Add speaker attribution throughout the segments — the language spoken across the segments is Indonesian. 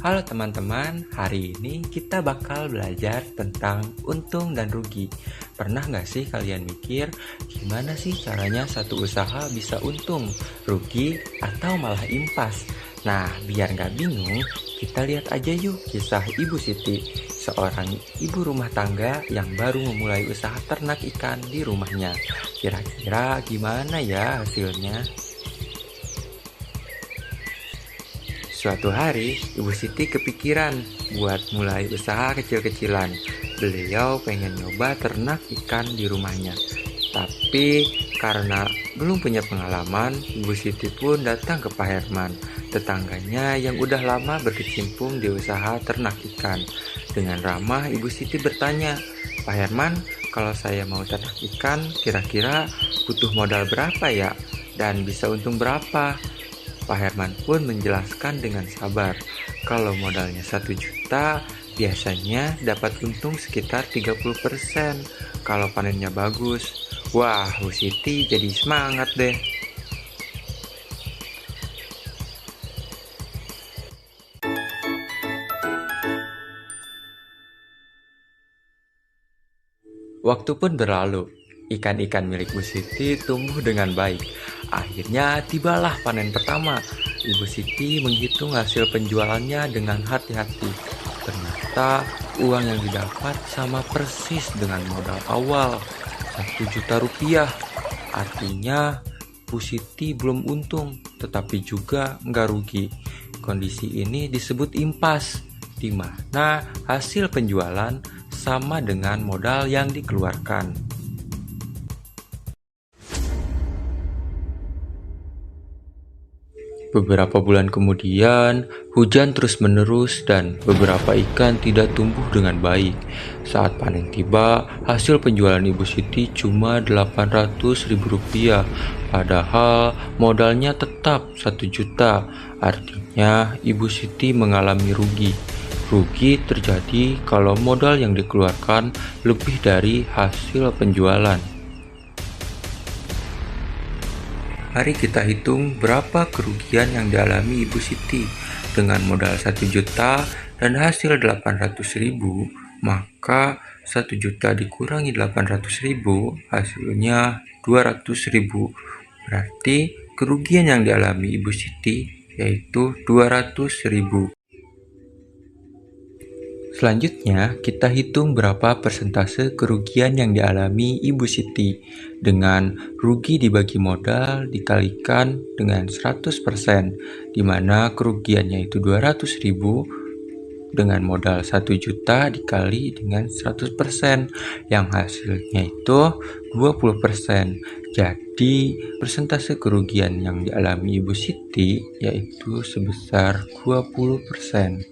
Speaker 1: Halo teman-teman, hari ini kita bakal belajar tentang untung dan rugi. Pernah nggak sih kalian mikir gimana sih caranya satu usaha bisa untung, rugi, atau malah impas? Nah, biar nggak bingung, kita lihat aja yuk kisah Ibu Siti, seorang ibu rumah tangga yang baru memulai usaha ternak ikan di rumahnya. Kira-kira gimana ya hasilnya? Suatu hari, Ibu Siti kepikiran buat mulai usaha kecil-kecilan. Beliau pengen nyoba ternak ikan di rumahnya. Tapi karena belum punya pengalaman, Ibu Siti pun datang ke Pak Herman, tetangganya yang udah lama berkecimpung di usaha ternak ikan. Dengan ramah, Ibu Siti bertanya, "Pak Herman, kalau saya mau ternak ikan, kira-kira butuh modal berapa ya? Dan bisa untung berapa?" Pak Herman pun menjelaskan dengan sabar, kalau modalnya 1 juta, biasanya dapat untung sekitar 30% kalau panennya bagus. Wah, Bu Siti jadi semangat deh. Waktu pun berlalu, ikan-ikan milik Bu Siti tumbuh dengan baik. Akhirnya tibalah panen pertama. Ibu Siti menghitung hasil penjualannya dengan hati-hati. Ternyata uang yang didapat sama persis dengan modal awal, 1 juta rupiah. Artinya Bu Siti belum untung, tetapi juga nggak rugi. Kondisi ini disebut impas, di mana hasil penjualan sama dengan modal yang dikeluarkan. Beberapa bulan kemudian, hujan terus-menerus dan beberapa ikan tidak tumbuh dengan baik. Saat panen tiba, hasil penjualan Ibu Siti cuma Rp800.000, padahal modalnya tetap 1 juta. Artinya, Ibu Siti mengalami rugi. Rugi terjadi kalau modal yang dikeluarkan lebih dari hasil penjualan. Mari kita hitung berapa kerugian yang dialami Ibu Siti. Dengan modal 1 juta dan hasil 800.000, maka 1 juta dikurangi 800.000 hasilnya 200.000. Berarti kerugian yang dialami Ibu Siti yaitu 200.000. Selanjutnya, kita hitung berapa persentase kerugian yang dialami Ibu Siti. Dengan rugi dibagi modal dikalikan dengan 100%, di mana kerugiannya itu 200.000, dengan modal 1 juta dikali dengan 100%, yang hasilnya itu 20%. Jadi, persentase kerugian yang dialami Ibu Siti yaitu sebesar 20%.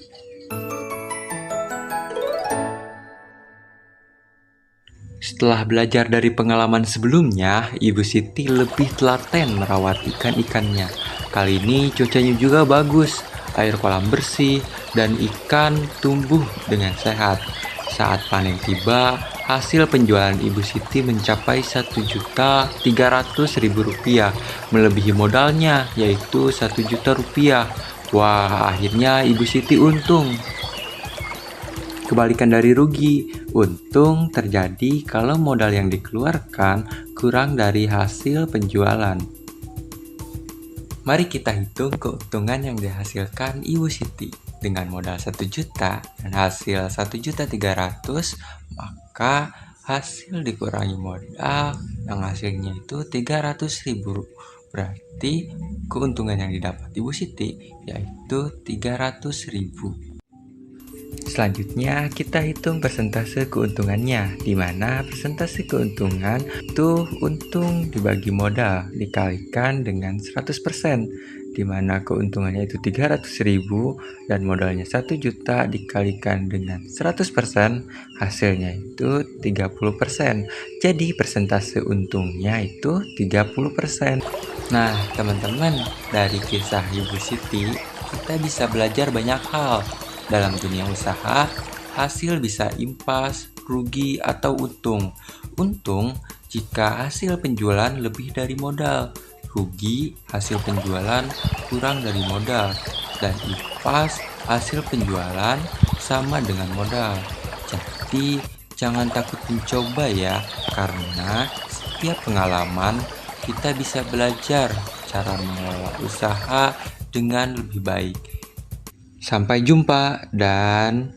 Speaker 1: Setelah belajar dari pengalaman sebelumnya, Ibu Siti lebih telaten merawat ikan-ikannya. Kali ini cuacanya juga bagus, air kolam bersih, dan ikan tumbuh dengan sehat. Saat panen tiba, hasil penjualan Ibu Siti mencapai Rp1.300.000, melebihi modalnya yaitu 1 juta rupiah. Wah, akhirnya Ibu Siti untung. Kebalikan dari rugi, untung terjadi kalau modal yang dikeluarkan kurang dari hasil penjualan. Mari kita hitung keuntungan yang dihasilkan Ibu Siti. Dengan modal 1 juta dan hasil 1.300.000, maka hasil dikurangi modal yang hasilnya itu 300.000. Berarti keuntungan yang didapat Ibu Siti yaitu 300.000. Selanjutnya kita hitung persentase keuntungannya, di mana persentase keuntungan itu untung dibagi modal dikalikan dengan 100%, di mana keuntungannya itu 300.000 dan modalnya 1 juta dikalikan dengan 100%, hasilnya itu 30%. Jadi persentase untungnya itu 30%. Nah, teman-teman, dari kisah Ibu Siti kita bisa belajar banyak hal. Dalam dunia usaha, hasil bisa impas, rugi, atau untung. Untung jika hasil penjualan lebih dari modal, rugi hasil penjualan kurang dari modal, dan impas hasil penjualan sama dengan modal. Jadi, jangan takut mencoba ya, karena setiap pengalaman kita bisa belajar cara mengelola usaha dengan lebih baik. Sampai jumpa dan